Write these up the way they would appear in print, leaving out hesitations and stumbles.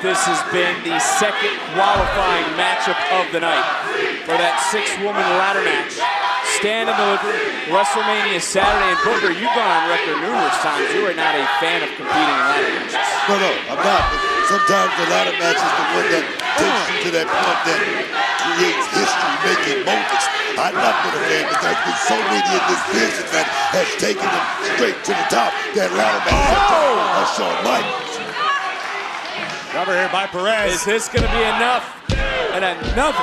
this has been the second qualifying matchup of the night for that 6-woman ladder match. Stand and deliver, WrestleMania Saturday. And Booker, you've gone on record numerous times. You are not a fan of competing in ladder matches. No, I'm not. But sometimes the ladder match is the one that takes you to that point that creates history-making moments. I've not been a fan, but there's been so many in this business that has taken them straight to the top. That ladder match has shown Michaels. Cover here by Perez. Is this going to be enough? And another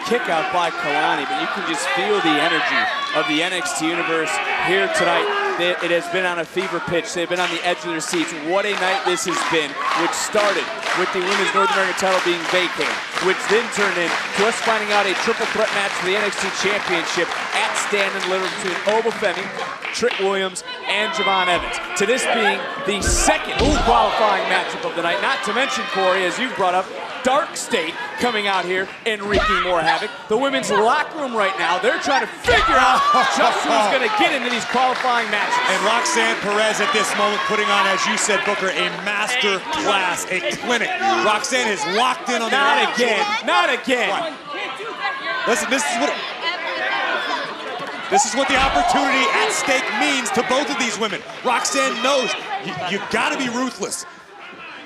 kick out by Kelani, but you can just feel the energy of the NXT Universe here tonight. It has been on a fever pitch. They've been on the edge of their seats. What a night this has been, which started with the Women's North American title being vacated, which then turned into us finding out a triple threat match for the NXT Championship at Stand and Deliver between Oba Femi, Trick Williams, and Javon Evans. To this being the second qualifying matchup of the night. Not to mention, Corey, as you've brought up, Dark State coming out here and wreaking more havoc. The women's locker room right now, they're trying to figure out just who's going to get into these qualifying matches. And Roxanne Perez at this moment putting on, as you said, Booker, a master class, a clinic. Roxanne is locked in on the Not again. Not again. What? Listen, this is what the opportunity at stake means to both of these women. Roxanne knows you got to be ruthless.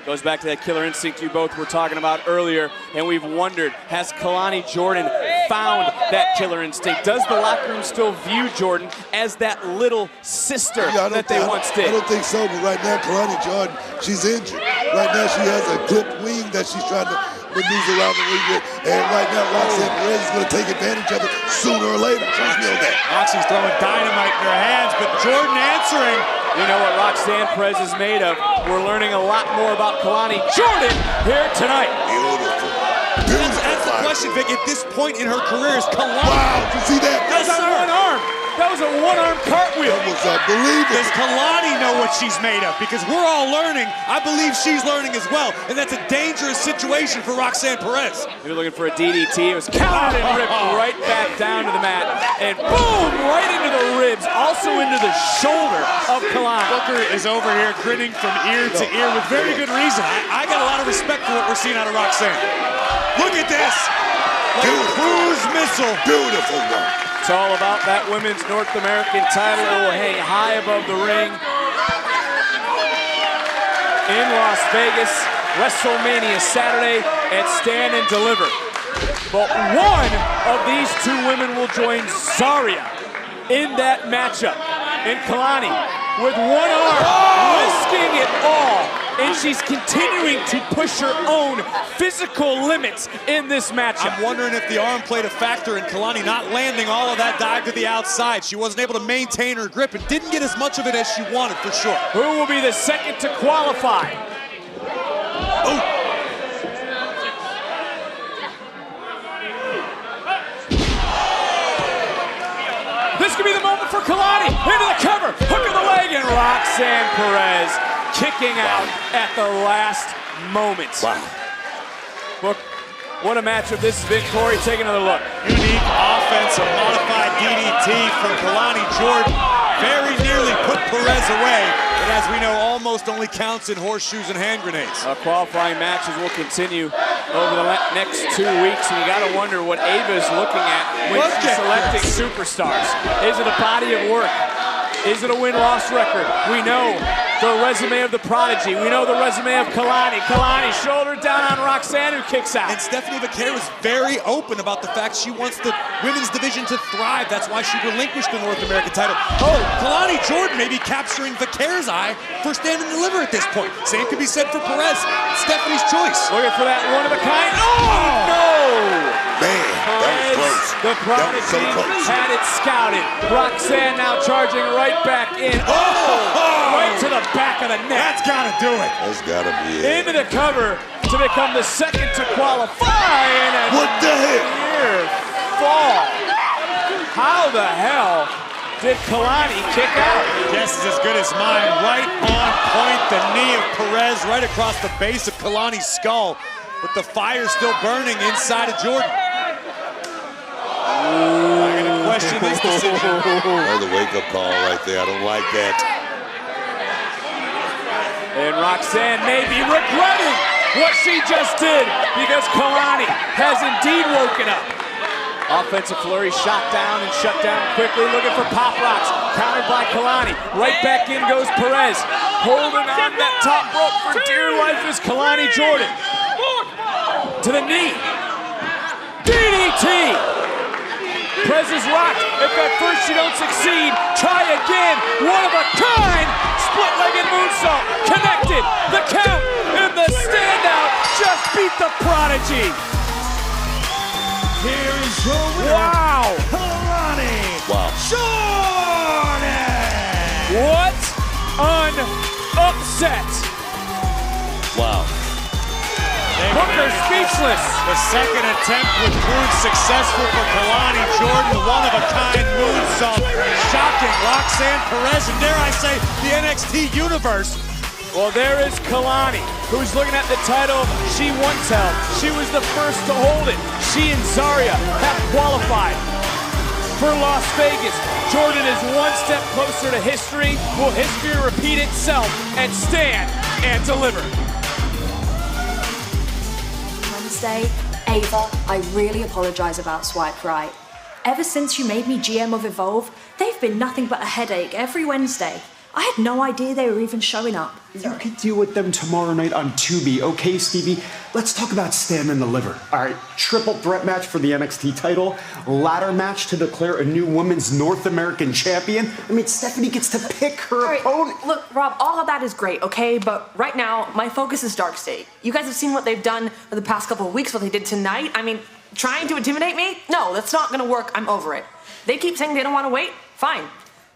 Goes back to that killer instinct you both were talking about earlier, and we've wondered, has Kelani Jordan found that killer instinct? Does the locker room still view Jordan as that little sister that they once did? I don't think so, but right now, Kelani Jordan, she's injured. Right now, she has a clipped wing that she's trying to maneuver around the ring with, and right now, Roxanne Perez is going to take advantage of it sooner or later. Trust me on that. Roxy's throwing dynamite in her hands, but Jordan answering. You know what Roxanne Perez is made of. We're learning a lot more about Kelani Jordan here tonight. Beautiful. That's the question, Vic. At this point in her career, is Kelani. Wow, you see that? That's on one arm. That was a one-arm cartwheel. That was unbelievable. Does Kelani know what she's made of? Because we're all learning. I believe she's learning as well. And that's a dangerous situation for Roxanne Perez. You're looking for a DDT. It was counted and ripped right back down to the mat. And boom, right into the ribs, also into the shoulder of Kelani. Booker is over here grinning from ear to ear with very good reason. I got a lot of respect for what we're seeing out of Roxanne. Look at this. Like a cruise missile. Beautiful one. It's all about that women's North American title. It will hang high above the ring in Las Vegas, WrestleMania Saturday at Stand and Deliver. But one of these two women will join Zarya in that matchup. And Kelani, with one arm, risking it all. And she's continuing to push her own physical limits in this matchup. I'm wondering if the arm played a factor in Kelani not landing all of that dive to the outside. She wasn't able to maintain her grip and didn't get as much of it as she wanted, for sure. Who will be the second to qualify? Oh. This could be the moment for Kelani. Into the cover, hook of the leg, and Roxanne Perez kicking out at the last moment. Wow. Look, what a matchup this has been. Corey, take another look. Unique offense, a modified DDT from Kelani Jordan. Very nearly put Perez away, but as we know, almost only counts in horseshoes and hand grenades. Qualifying matches will continue over the next 2 weeks, and you got to wonder what Ava is looking at when she's selecting superstars. Is it a body of work? Is it a win-loss record? We know the resume of the prodigy. We know the resume of Kelani. Kelani, shoulder down on Roxanne, who kicks out. And Stephanie Vaquer was very open about the fact she wants the women's division to thrive. That's why she relinquished the North American title. Oh, Kelani Jordan may be capturing Vaquer's eye for Stand and Deliver at this point. Same could be said for Perez. Stephanie's choice. Looking for that one-of-a-kind. Oh, no! Man, that was close. The prodigy had it scouted. Roxanne now charging right back in. Right to the back of the neck. That's gotta do it. That's gotta be it. Into the cover to become the second to qualify. And what the heck? Near fall. How the hell did Kelani kick out? Guess is as good as mine. Right on point. The knee of Perez right across the base of Kelani's skull. But the fire still burning inside of Jordan. I'm gonna question this decision. Oh, the wake-up call right there. I don't like that. And Roxanne may be regretting what she just did because Kelani has indeed woken up. Offensive flurry, shot down and shut down quickly, looking for pop rocks, countered by Kelani. Right back in goes Perez. Holding on that top rope for dear life is Kelani Jordan. To the knee. DDT! Perez is rocked. If at first you don't succeed, try again. One of a kind. Split-legged moonsault. Connected. The count. And the standout just beat the prodigy. Here is your winner, Wow! Kelani Jordan! What an upset! Wow. Booker speechless. The second attempt would prove successful for Kelani Jordan. One-of-a-kind moonsault. Shocking Roxanne, Perez, and dare I say, the NXT universe. Well, there is Kelani, who's looking at the title she once held. She was the first to hold it. She and Zarya have qualified for Las Vegas. Jordan is one step closer to history. Will history repeat itself and stand and deliver? Wednesday, Ava, I really apologize about Swipe Right. Ever since you made me GM of Evolve, they've been nothing but a headache every Wednesday. I had no idea they were even showing up. You could deal with them tomorrow night on Tubi, okay, Stevie? Let's talk about Stand and Deliver. All right, triple threat match for the NXT title, ladder match to declare a new women's North American champion. I mean, Stephanie gets to pick her opponent. Look, Rob, all of that is great, okay? But right now, my focus is Dark State. You guys have seen what they've done for the past couple of weeks, what they did tonight. I mean, trying to intimidate me? No, that's not gonna work. I'm over it. They keep saying they don't want to wait? Fine.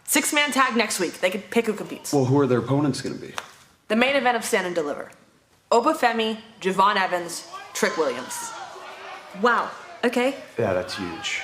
6-man tag next week. They can pick who competes. Well, who are their opponents going to be? The main event of Stand and Deliver. Oba Femi, Javon Evans, Trick Williams. Wow, okay. Yeah, that's huge.